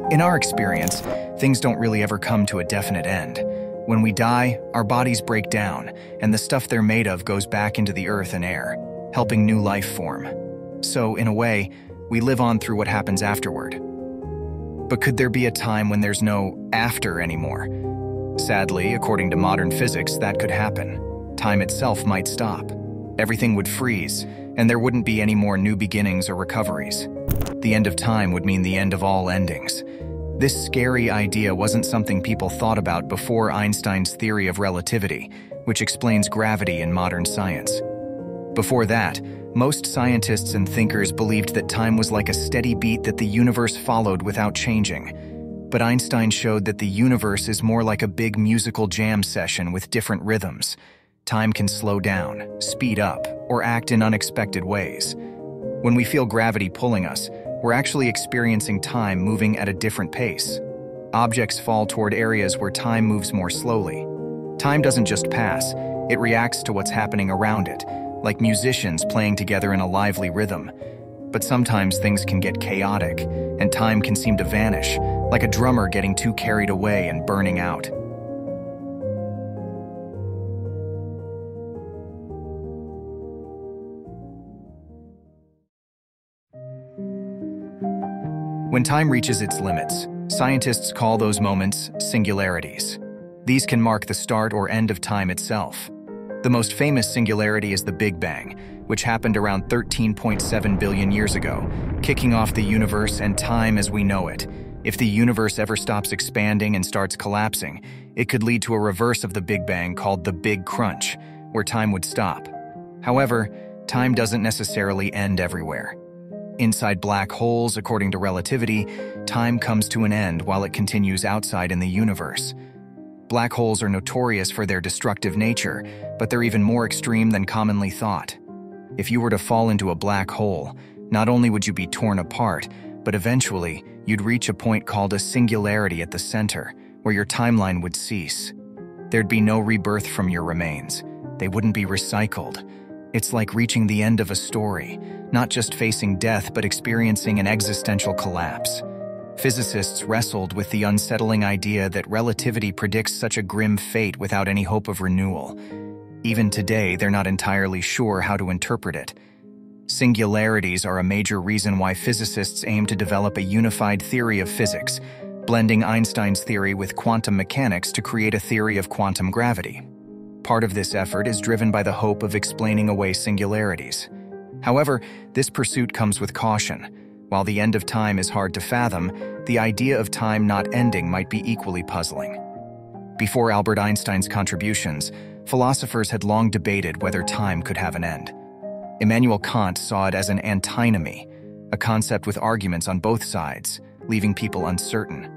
In our experience, things don't really ever come to a definite end. When we die, our bodies break down, and the stuff they're made of goes back into the earth and air, helping new life form. So, in a way, we live on through what happens afterward. But could there be a time when there's no after anymore? Sadly, according to modern physics, that could happen. Time itself might stop. Everything would freeze, and there wouldn't be any more new beginnings or recoveries. The end of time would mean the end of all endings. This scary idea wasn't something people thought about before Einstein's theory of relativity, which explains gravity in modern science. Before that, most scientists and thinkers believed that time was like a steady beat that the universe followed without changing. But Einstein showed that the universe is more like a big musical jam session with different rhythms. Time can slow down, speed up, or act in unexpected ways. When we feel gravity pulling us, we're actually experiencing time moving at a different pace. Objects fall toward areas where time moves more slowly. Time doesn't just pass, it reacts to what's happening around it, like musicians playing together in a lively rhythm. But sometimes things can get chaotic, and time can seem to vanish, like a drummer getting too carried away and burning out. When time reaches its limits, scientists call those moments singularities. These can mark the start or end of time itself. The most famous singularity is the Big Bang, which happened around 13.7 billion years ago, kicking off the universe and time as we know it. If the universe ever stops expanding and starts collapsing, it could lead to a reverse of the Big Bang called the Big Crunch, where time would stop. However, time doesn't necessarily end everywhere. Inside black holes, according to relativity, time comes to an end while it continues outside in the universe. Black holes are notorious for their destructive nature, but they're even more extreme than commonly thought. If you were to fall into a black hole, not only would you be torn apart, but eventually you'd reach a point called a singularity at the center, where your timeline would cease. There'd be no rebirth from your remains. They wouldn't be recycled. It's like reaching the end of a story, not just facing death but experiencing an existential collapse. Physicists wrestled with the unsettling idea that relativity predicts such a grim fate without any hope of renewal. Even today, they're not entirely sure how to interpret it. Singularities are a major reason why physicists aim to develop a unified theory of physics, blending Einstein's theory with quantum mechanics to create a theory of quantum gravity. Part of this effort is driven by the hope of explaining away singularities. However, this pursuit comes with caution. While the end of time is hard to fathom, the idea of time not ending might be equally puzzling. Before Albert Einstein's contributions, philosophers had long debated whether time could have an end. Immanuel Kant saw it as an antinomy, a concept with arguments on both sides, leaving people uncertain.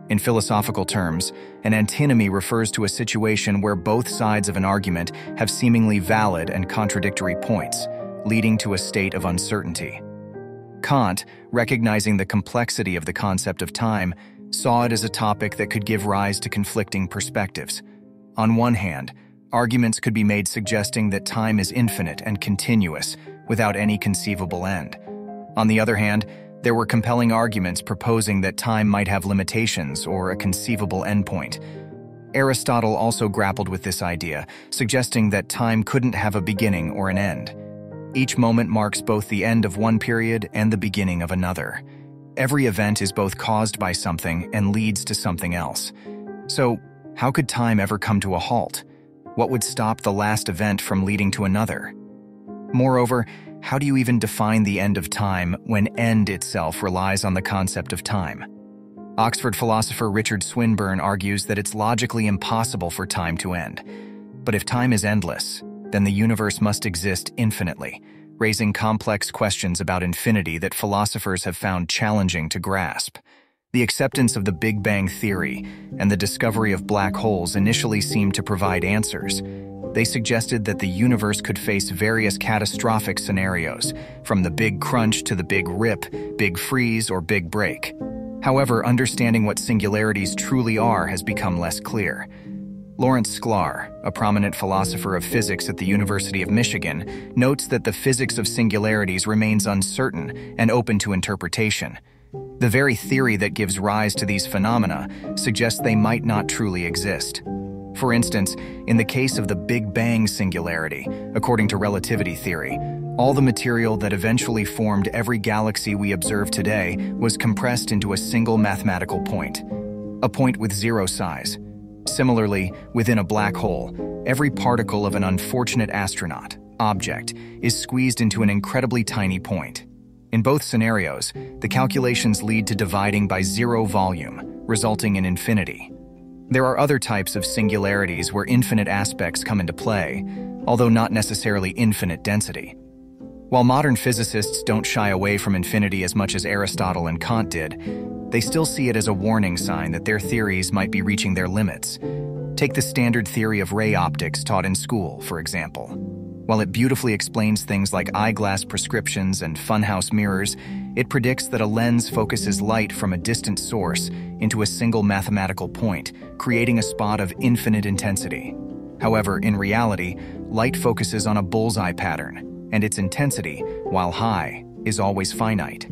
In philosophical terms, an antinomy refers to a situation where both sides of an argument have seemingly valid and contradictory points, leading to a state of uncertainty. Kant, recognizing the complexity of the concept of time, saw it as a topic that could give rise to conflicting perspectives. On one hand, arguments could be made suggesting that time is infinite and continuous, without any conceivable end. On the other hand, there were compelling arguments proposing that time might have limitations or a conceivable endpoint. Aristotle also grappled with this idea, suggesting that time couldn't have a beginning or an end. Each moment marks both the end of one period and the beginning of another. Every event is both caused by something and leads to something else. So, how could time ever come to a halt? What would stop the last event from leading to another? Moreover, how do you even define the end of time when end itself relies on the concept of time? Oxford philosopher Richard Swinburne argues that it's logically impossible for time to end. But if time is endless, then the universe must exist infinitely, raising complex questions about infinity that philosophers have found challenging to grasp. The acceptance of the Big Bang theory and the discovery of black holes initially seemed to provide answers. They suggested that the universe could face various catastrophic scenarios, from the Big Crunch to the Big Rip, Big Freeze, or Big Break. However, understanding what singularities truly are has become less clear. Lawrence Sklar, a prominent philosopher of physics at the University of Michigan, notes that the physics of singularities remains uncertain and open to interpretation. The very theory that gives rise to these phenomena suggests they might not truly exist. For instance, in the case of the Big Bang singularity, according to relativity theory, all the material that eventually formed every galaxy we observe today was compressed into a single mathematical point, a point with zero size. Similarly, within a black hole, every particle of an unfortunate astronaut, object, is squeezed into an incredibly tiny point. In both scenarios, the calculations lead to dividing by zero volume, resulting in infinity. There are other types of singularities where infinite aspects come into play, although not necessarily infinite density. While modern physicists don't shy away from infinity as much as Aristotle and Kant did, they still see it as a warning sign that their theories might be reaching their limits. Take the standard theory of ray optics taught in school, for example. While it beautifully explains things like eyeglass prescriptions and funhouse mirrors, it predicts that a lens focuses light from a distant source into a single mathematical point, creating a spot of infinite intensity. However, in reality, light focuses on a bullseye pattern, and its intensity, while high, is always finite.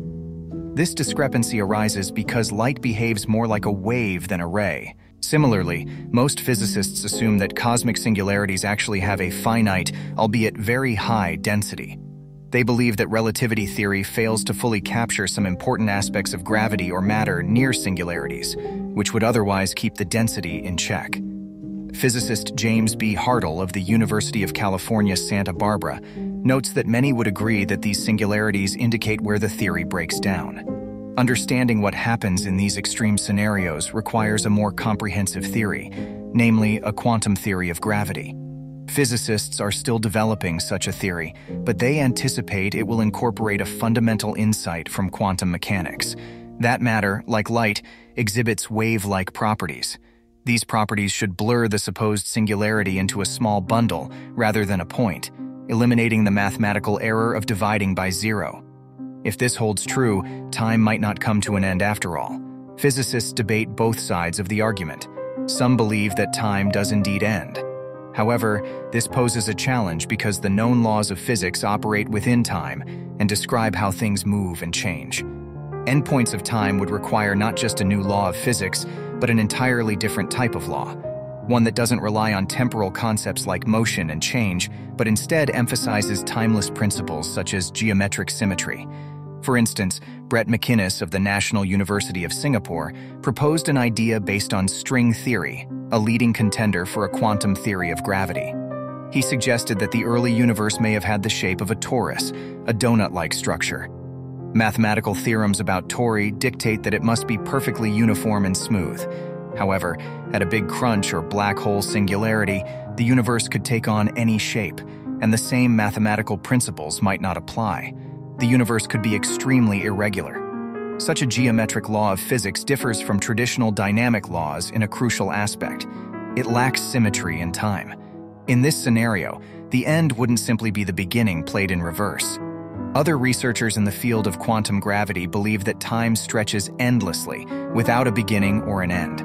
This discrepancy arises because light behaves more like a wave than a ray. Similarly, most physicists assume that cosmic singularities actually have a finite, albeit very high, density. They believe that relativity theory fails to fully capture some important aspects of gravity or matter near singularities, which would otherwise keep the density in check. Physicist James B. Hartle of the University of California, Santa Barbara, notes that many would agree that these singularities indicate where the theory breaks down. Understanding what happens in these extreme scenarios requires a more comprehensive theory, namely a quantum theory of gravity. Physicists are still developing such a theory, but they anticipate it will incorporate a fundamental insight from quantum mechanics. That matter, like light, exhibits wave-like properties. These properties should blur the supposed singularity into a small bundle rather than a point, eliminating the mathematical error of dividing by zero. If this holds true, time might not come to an end after all. Physicists debate both sides of the argument. Some believe that time does indeed end. However, this poses a challenge because the known laws of physics operate within time and describe how things move and change. Endpoints of time would require not just a new law of physics, but an entirely different type of law, one that doesn't rely on temporal concepts like motion and change, but instead emphasizes timeless principles such as geometric symmetry. For instance, Brett McInnes of the National University of Singapore proposed an idea based on string theory, a leading contender for a quantum theory of gravity. He suggested that the early universe may have had the shape of a torus, a donut-like structure. Mathematical theorems about tori dictate that it must be perfectly uniform and smooth. However, at a big crunch or black hole singularity, the universe could take on any shape, and the same mathematical principles might not apply. The universe could be extremely irregular. Such a geometric law of physics differs from traditional dynamic laws in a crucial aspect. It lacks symmetry in time. In this scenario, the end wouldn't simply be the beginning played in reverse. Other researchers in the field of quantum gravity believe that time stretches endlessly, without a beginning or an end.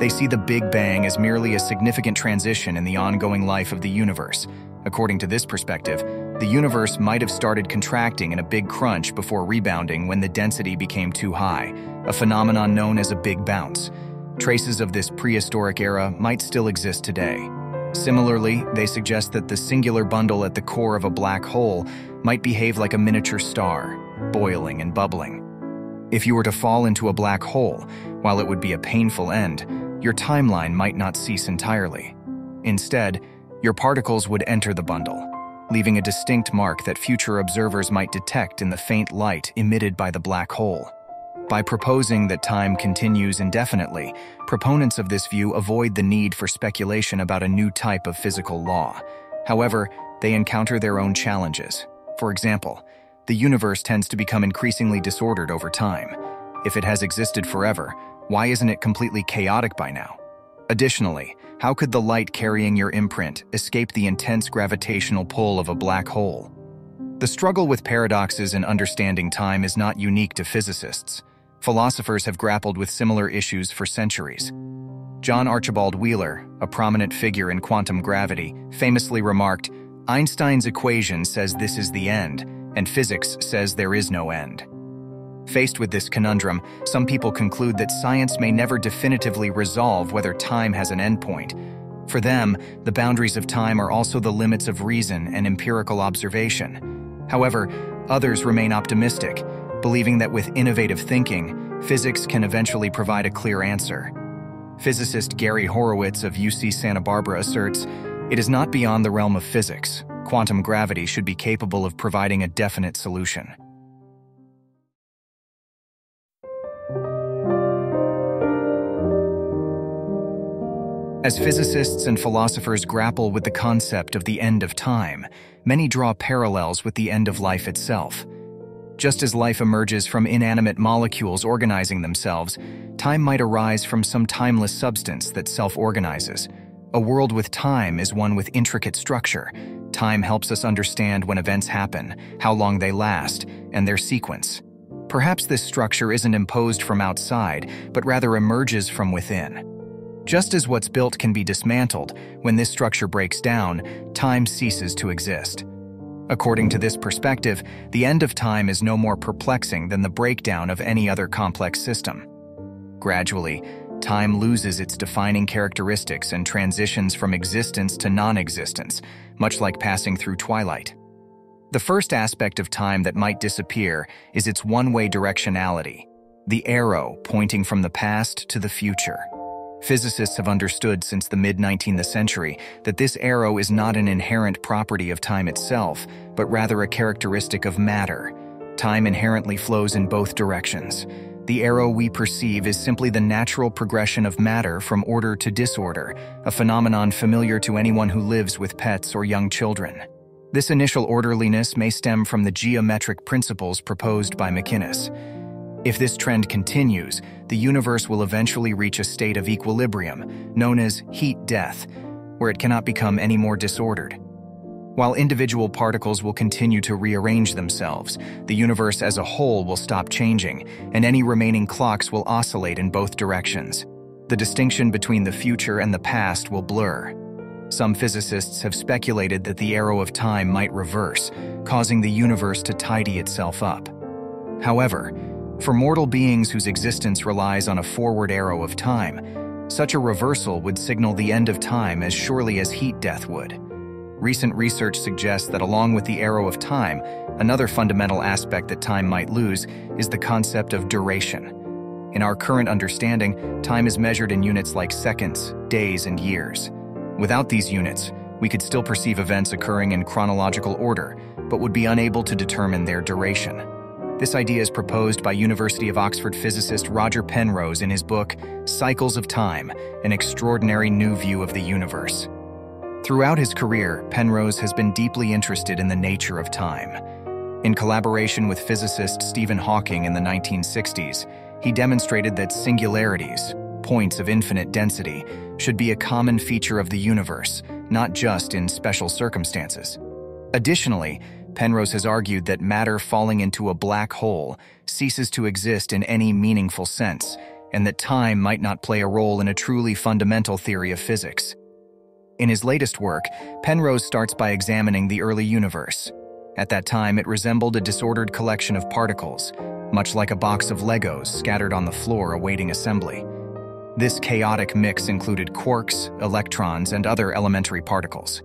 They see the Big Bang as merely a significant transition in the ongoing life of the universe. According to this perspective, the universe might have started contracting in a big crunch before rebounding when the density became too high, a phenomenon known as a big bounce. Traces of this prehistoric era might still exist today. Similarly, they suggest that the singular bundle at the core of a black hole might behave like a miniature star, boiling and bubbling. If you were to fall into a black hole, while it would be a painful end, your timeline might not cease entirely. Instead, your particles would enter the bundle, leaving a distinct mark that future observers might detect in the faint light emitted by the black hole. By proposing that time continues indefinitely, proponents of this view avoid the need for speculation about a new type of physical law. However, they encounter their own challenges. For example, the universe tends to become increasingly disordered over time. If it has existed forever, why isn't it completely chaotic by now? Additionally, how could the light carrying your imprint escape the intense gravitational pull of a black hole? The struggle with paradoxes in understanding time is not unique to physicists. Philosophers have grappled with similar issues for centuries. John Archibald Wheeler, a prominent figure in quantum gravity, famously remarked, "Einstein's equation says this is the end, and physics says there is no end." Faced with this conundrum, some people conclude that science may never definitively resolve whether time has an endpoint. For them, the boundaries of time are also the limits of reason and empirical observation. However, others remain optimistic, believing that with innovative thinking, physics can eventually provide a clear answer. Physicist Gary Horowitz of UC Santa Barbara asserts, "It is not beyond the realm of physics. Quantum gravity should be capable of providing a definite solution." As physicists and philosophers grapple with the concept of the end of time, many draw parallels with the end of life itself. Just as life emerges from inanimate molecules organizing themselves, time might arise from some timeless substance that self-organizes. A world with time is one with intricate structure. Time helps us understand when events happen, how long they last, and their sequence. Perhaps this structure isn't imposed from outside, but rather emerges from within. Just as what's built can be dismantled, when this structure breaks down, time ceases to exist. According to this perspective, the end of time is no more perplexing than the breakdown of any other complex system. Gradually, time loses its defining characteristics and transitions from existence to non-existence, much like passing through twilight. The first aspect of time that might disappear is its one-way directionality, the arrow pointing from the past to the future. Physicists have understood since the mid-19th century that this arrow is not an inherent property of time itself, but rather a characteristic of matter. Time inherently flows in both directions. The arrow we perceive is simply the natural progression of matter from order to disorder, a phenomenon familiar to anyone who lives with pets or young children. This initial orderliness may stem from the geometric principles proposed by McInnes. If this trend continues, the universe will eventually reach a state of equilibrium, known as heat death, where it cannot become any more disordered. While individual particles will continue to rearrange themselves, the universe as a whole will stop changing, and any remaining clocks will oscillate in both directions. The distinction between the future and the past will blur. Some physicists have speculated that the arrow of time might reverse, causing the universe to tidy itself up. However, for mortal beings whose existence relies on a forward arrow of time, such a reversal would signal the end of time as surely as heat death would. Recent research suggests that along with the arrow of time, another fundamental aspect that time might lose is the concept of duration. In our current understanding, time is measured in units like seconds, days, and years. Without these units, we could still perceive events occurring in chronological order, but would be unable to determine their duration. This idea is proposed by University of Oxford physicist Roger Penrose in his book, Cycles of Time, An Extraordinary New View of the Universe. Throughout his career, Penrose has been deeply interested in the nature of time. In collaboration with physicist Stephen Hawking in the 1960s, he demonstrated that singularities, points of infinite density, should be a common feature of the universe, not just in special circumstances. Additionally, Penrose has argued that matter falling into a black hole ceases to exist in any meaningful sense, and that time might not play a role in a truly fundamental theory of physics. In his latest work, Penrose starts by examining the early universe. At that time, it resembled a disordered collection of particles, much like a box of Legos scattered on the floor awaiting assembly. This chaotic mix included quarks, electrons, and other elementary particles.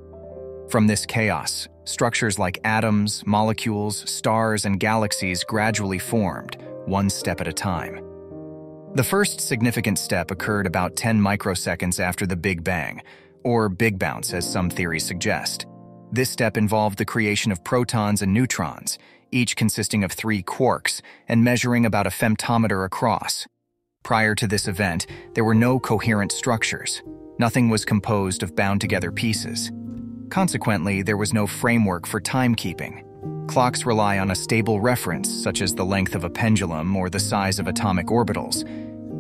From this chaos, structures like atoms, molecules, stars, and galaxies gradually formed, one step at a time. The first significant step occurred about 10 microseconds after the Big Bang, or Big Bounce as some theories suggest. This step involved the creation of protons and neutrons, each consisting of 3 quarks and measuring about a femtometer across. Prior to this event, there were no coherent structures. Nothing was composed of bound-together pieces. Consequently, there was no framework for timekeeping. Clocks rely on a stable reference, such as the length of a pendulum or the size of atomic orbitals.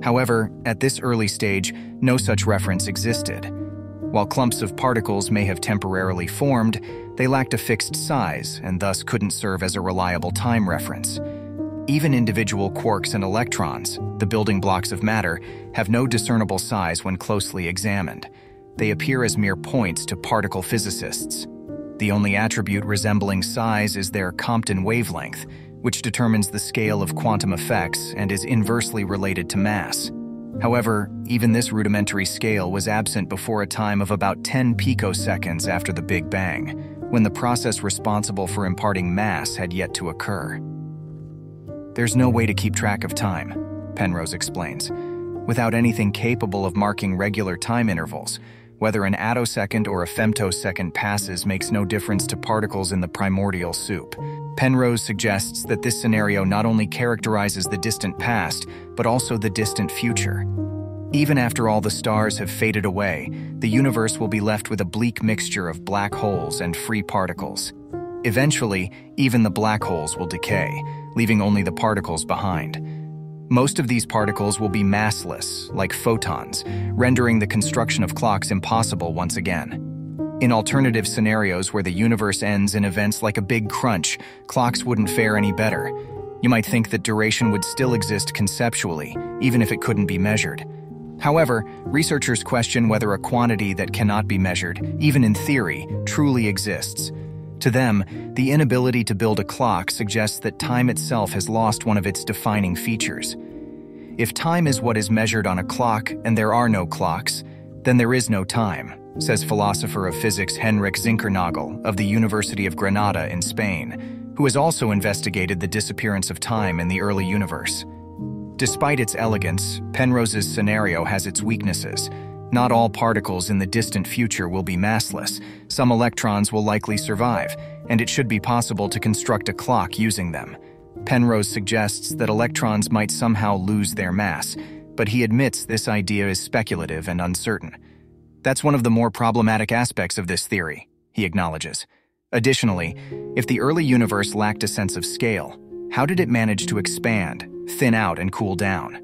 However, at this early stage, no such reference existed. While clumps of particles may have temporarily formed, they lacked a fixed size and thus couldn't serve as a reliable time reference. Even individual quarks and electrons, the building blocks of matter, have no discernible size when closely examined. They appear as mere points to particle physicists. The only attribute resembling size is their Compton wavelength, which determines the scale of quantum effects and is inversely related to mass. However, even this rudimentary scale was absent before a time of about 10 picoseconds after the Big Bang, when the process responsible for imparting mass had yet to occur. There's no way to keep track of time, Penrose explains. Without anything capable of marking regular time intervals, whether an attosecond or a femtosecond passes makes no difference to particles in the primordial soup. Penrose suggests that this scenario not only characterizes the distant past, but also the distant future. Even after all the stars have faded away, the universe will be left with a bleak mixture of black holes and free particles. Eventually, even the black holes will decay, leaving only the particles behind. Most of these particles will be massless, like photons, rendering the construction of clocks impossible once again. In alternative scenarios where the universe ends in events like a big crunch, clocks wouldn't fare any better. You might think that duration would still exist conceptually, even if it couldn't be measured. However, researchers question whether a quantity that cannot be measured, even in theory, truly exists. To them, the inability to build a clock suggests that time itself has lost one of its defining features. If time is what is measured on a clock and there are no clocks, then there is no time, says philosopher of physics Henrik Zinkernagel of the University of Granada in Spain, who has also investigated the disappearance of time in the early universe. Despite its elegance, Penrose's scenario has its weaknesses. Not all particles in the distant future will be massless. Some electrons will likely survive, and it should be possible to construct a clock using them. Penrose suggests that electrons might somehow lose their mass, but he admits this idea is speculative and uncertain. That's one of the more problematic aspects of this theory, he acknowledges. Additionally, if the early universe lacked a sense of scale, how did it manage to expand, thin out, and cool down?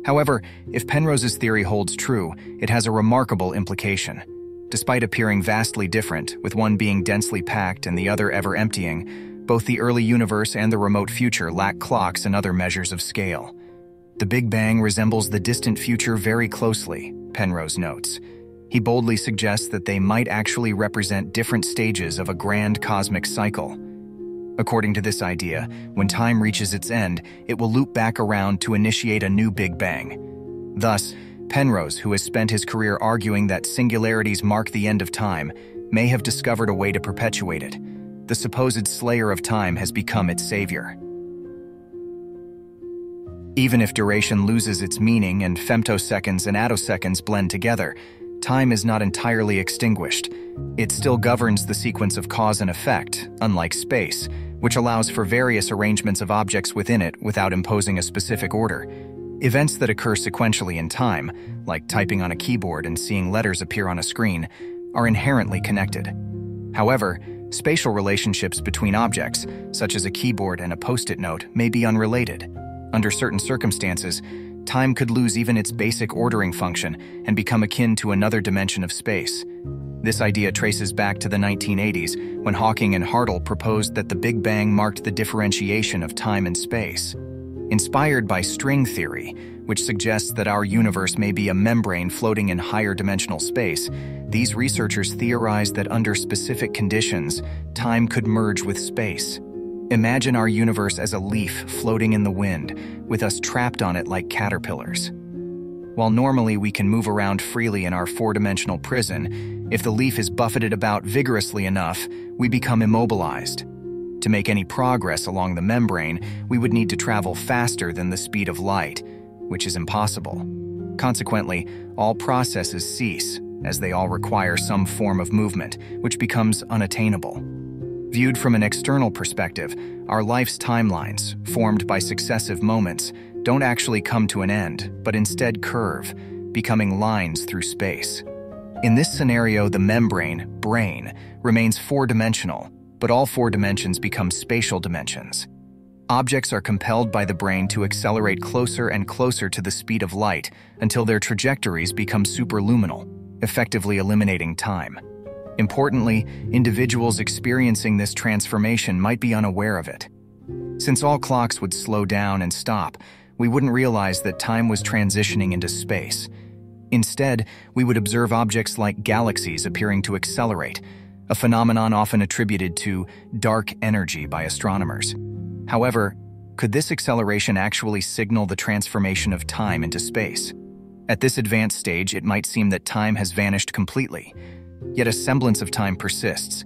However, if Penrose's theory holds true, it has a remarkable implication. Despite appearing vastly different, with one being densely packed and the other ever emptying, both the early universe and the remote future lack clocks and other measures of scale. The Big Bang resembles the distant future very closely, Penrose notes. He boldly suggests that they might actually represent different stages of a grand cosmic cycle. According to this idea, when time reaches its end, it will loop back around to initiate a new Big Bang. Thus, Penrose, who has spent his career arguing that singularities mark the end of time, may have discovered a way to perpetuate it. The supposed slayer of time has become its savior. Even if duration loses its meaning and femtoseconds and attoseconds blend together, time is not entirely extinguished. It still governs the sequence of cause and effect, unlike space, which allows for various arrangements of objects within it without imposing a specific order. Events that occur sequentially in time, like typing on a keyboard and seeing letters appear on a screen, are inherently connected. However, spatial relationships between objects, such as a keyboard and a post-it note, may be unrelated. Under certain circumstances, time could lose even its basic ordering function and become akin to another dimension of space. This idea traces back to the 1980s, when Hawking and Hartle proposed that the Big Bang marked the differentiation of time and space. Inspired by string theory, which suggests that our universe may be a membrane floating in higher dimensional space, these researchers theorized that under specific conditions, time could merge with space. Imagine our universe as a leaf floating in the wind, with us trapped on it like caterpillars. While normally we can move around freely in our four-dimensional prison, if the leaf is buffeted about vigorously enough, we become immobilized. To make any progress along the membrane, we would need to travel faster than the speed of light, which is impossible. Consequently, all processes cease, as they all require some form of movement, which becomes unattainable. Viewed from an external perspective, our life's timelines, formed by successive moments, don't actually come to an end, but instead curve, becoming lines through space. In this scenario, the membrane, brain, remains four-dimensional, but all four dimensions become spatial dimensions. Objects are compelled by the brain to accelerate closer and closer to the speed of light until their trajectories become superluminal, effectively eliminating time. Importantly, individuals experiencing this transformation might be unaware of it. Since all clocks would slow down and stop, we wouldn't realize that time was transitioning into space. Instead, we would observe objects like galaxies appearing to accelerate, a phenomenon often attributed to dark energy by astronomers. However, could this acceleration actually signal the transformation of time into space? At this advanced stage, it might seem that time has vanished completely, yet a semblance of time persists.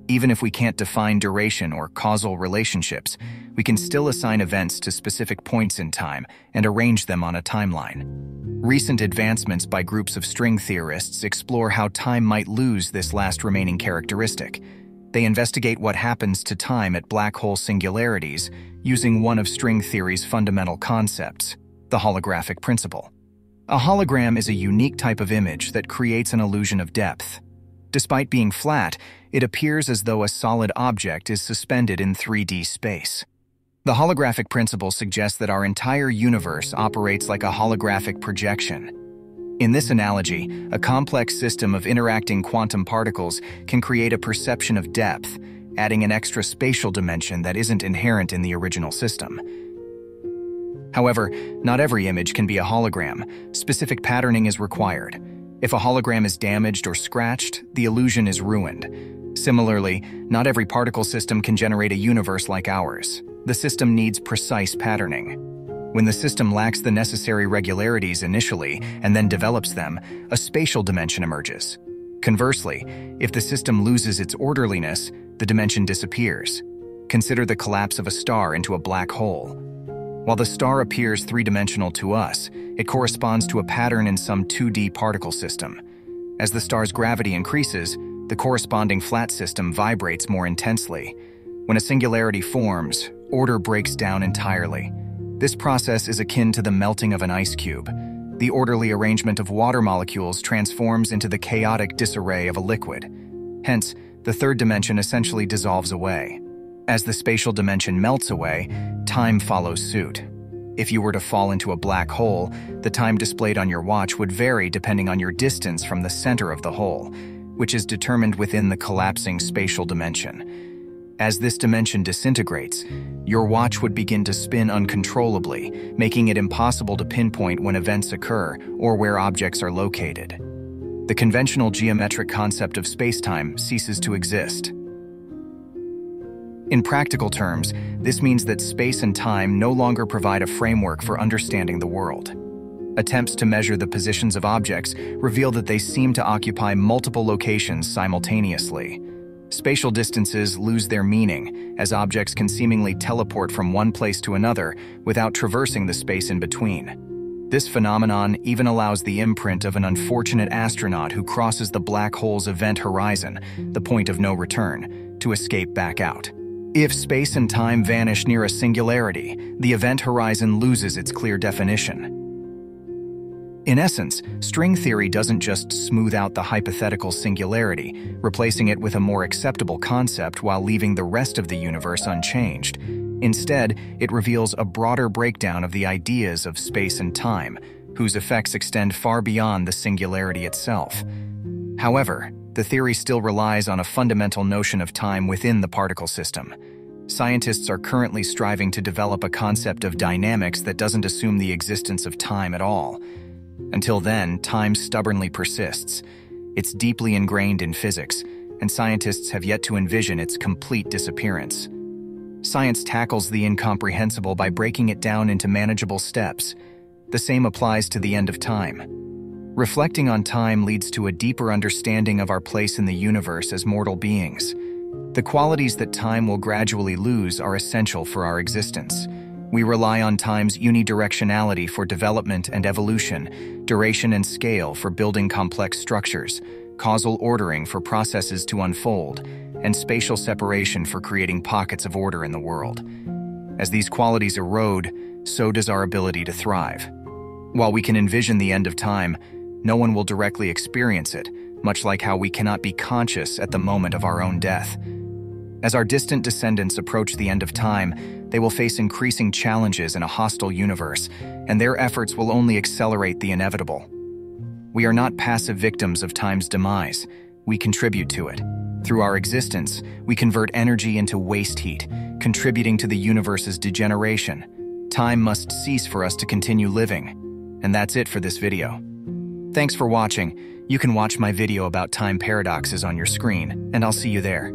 Even if we can't define duration or causal relationships, we can still assign events to specific points in time and arrange them on a timeline. Recent advancements by groups of string theorists explore how time might lose this last remaining characteristic. They investigate what happens to time at black hole singularities using one of string theory's fundamental concepts, the holographic principle. A hologram is a unique type of image that creates an illusion of depth. Despite being flat, it appears as though a solid object is suspended in 3D space. The holographic principle suggests that our entire universe operates like a holographic projection. In this analogy, a complex system of interacting quantum particles can create a perception of depth, adding an extra spatial dimension that isn't inherent in the original system. However, not every image can be a hologram. Specific patterning is required. If a hologram is damaged or scratched, the illusion is ruined. Similarly, not every particle system can generate a universe like ours. The system needs precise patterning. When the system lacks the necessary regularities initially and then develops them, a spatial dimension emerges. Conversely, if the system loses its orderliness, the dimension disappears. Consider the collapse of a star into a black hole. While the star appears three-dimensional to us, it corresponds to a pattern in some 2D particle system. As the star's gravity increases, the corresponding flat system vibrates more intensely. When a singularity forms, order breaks down entirely. This process is akin to the melting of an ice cube. The orderly arrangement of water molecules transforms into the chaotic disarray of a liquid. Hence, the third dimension essentially dissolves away. As the spatial dimension melts away, time follows suit. If you were to fall into a black hole, the time displayed on your watch would vary depending on your distance from the center of the hole, which is determined within the collapsing spatial dimension. As this dimension disintegrates, your watch would begin to spin uncontrollably, making it impossible to pinpoint when events occur or where objects are located. The conventional geometric concept of spacetime ceases to exist. In practical terms, this means that space and time no longer provide a framework for understanding the world. Attempts to measure the positions of objects reveal that they seem to occupy multiple locations simultaneously. Spatial distances lose their meaning, as objects can seemingly teleport from one place to another without traversing the space in between. This phenomenon even allows the imprint of an unfortunate astronaut who crosses the black hole's event horizon, the point of no return, to escape back out. If space and time vanish near a singularity, the event horizon loses its clear definition. In essence, string theory doesn't just smooth out the hypothetical singularity, replacing it with a more acceptable concept while leaving the rest of the universe unchanged. Instead, it reveals a broader breakdown of the ideas of space and time, whose effects extend far beyond the singularity itself. However, the theory still relies on a fundamental notion of time within the particle system. Scientists are currently striving to develop a concept of dynamics that doesn't assume the existence of time at all. Until then, time stubbornly persists. It's deeply ingrained in physics, and scientists have yet to envision its complete disappearance. Science tackles the incomprehensible by breaking it down into manageable steps. The same applies to the end of time. Reflecting on time leads to a deeper understanding of our place in the universe as mortal beings. The qualities that time will gradually lose are essential for our existence. We rely on time's unidirectionality for development and evolution, duration and scale for building complex structures, causal ordering for processes to unfold, and spatial separation for creating pockets of order in the world. As these qualities erode, so does our ability to thrive. While we can envision the end of time, no one will directly experience it, much like how we cannot be conscious at the moment of our own death. As our distant descendants approach the end of time, they will face increasing challenges in a hostile universe, and their efforts will only accelerate the inevitable. We are not passive victims of time's demise. We contribute to it. Through our existence, we convert energy into waste heat, contributing to the universe's degeneration. Time must cease for us to continue living. And that's it for this video. Thanks for watching. You can watch my video about time paradoxes on your screen, and I'll see you there.